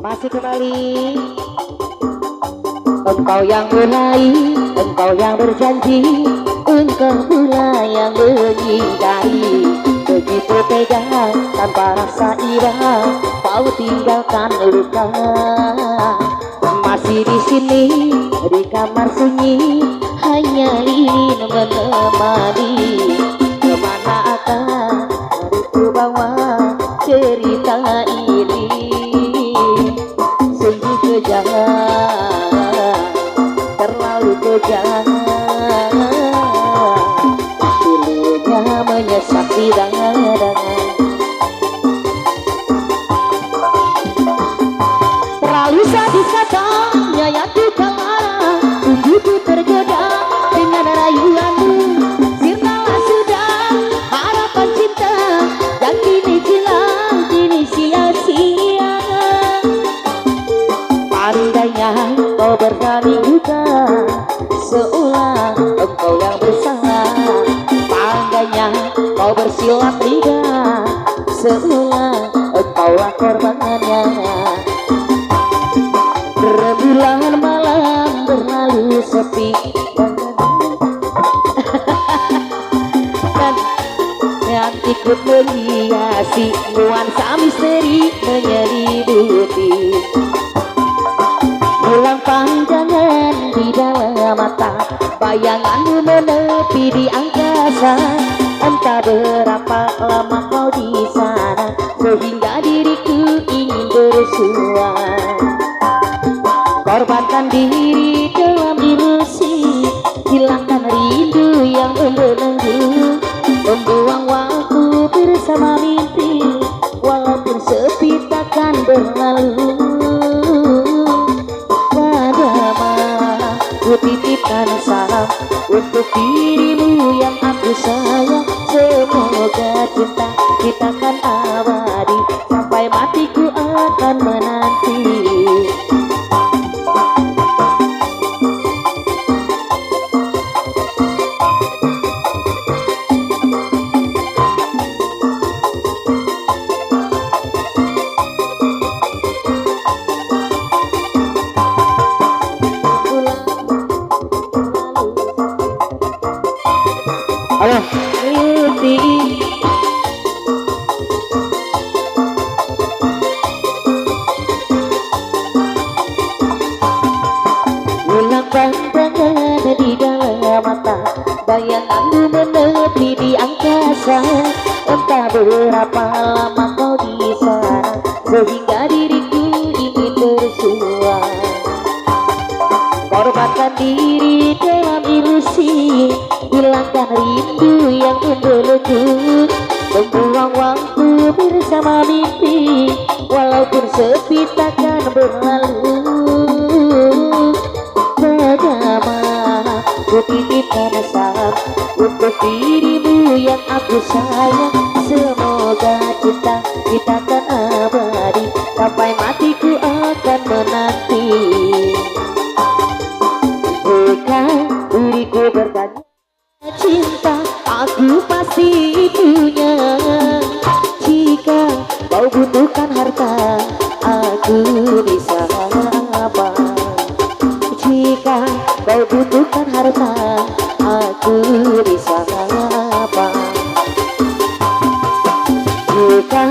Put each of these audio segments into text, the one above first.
Masih kembali. Engkau yang mulai, engkau yang berjanji, engkau pula yang menyintai. Begitu tega tanpa rasa ira, kau tinggalkan luka. Masih di sini di kamar sunyi, hanya lilin menemani. Kemana akan hariku bawa cerita ini? Sungguh kejam, terlalu kejam. Dulunya menyesat di dada, terlalu sadis katanya ya kalah. Tubuhku tergoda dengan rayuanmu, sirnalah sudah harapan cinta, dan kini hilang, kini sia-sia. Andainya kau berani juga, seolah engkau yang bersalah. Andainya kau bersilat lidah, seolah engkaulah korbannya. Rembulan malam berlalu sepi, dan ikut menghiasi nuansa misteri menyelimuti. Bulan panjangan di dalam mata, bayanganmu menepi di angkasa. Entah berapa lama kau di sana, sehingga diriku ingin bersua. Korbankan diri dalam ilusi, hilangkan rindu yang membelenggu. Membuang waktu bersama mimpi, walaupun sepi takkan berlalu. Ku titipkan salam untuk dirimu yang aku sayang. Semoga cinta kita kan abadi, sampai matiku akan menanti. Ayo, Riti. Ulang pandangan di dalam mata, bayanganmu menepi di angkasa. Entah berapa lama kau di sana, sehingga diriku ingin bersua. Korbankan diri dalam ilusi, hilangkan rindu yang membelenggu. Membuang waktu bersama mimpi, walaupun sepi takkan berlalu. Bagaimana ku titipkan salam untuk dirimu yang aku sayang. Semoga cinta kita kan abadi, sampai matiku akan menanti. Jika diriku bertanya cinta, aku pasti punya. Jika kau butuhkan harta, aku bisa apa. Jika kau butuhkan harta, aku bisa apa. Jika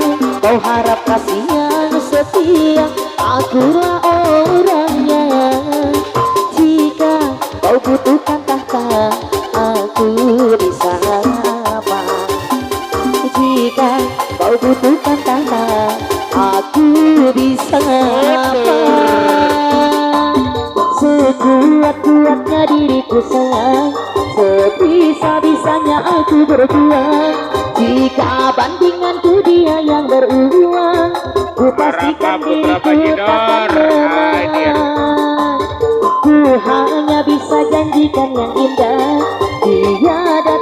kau harap kasih yang setia, akulah orangnya. Jika kau butuhkan tahta, aku bisa apa. Jika kau butuhkan tahta, aku bisa apa. Sekuat-kuatnya diriku sayang, sebisa-bisanya aku berjuang. Jika bandinganku dia yang beruang, ku pastikan diriku takkan menang. Ku hanya bisa janjikan yang indah, tiada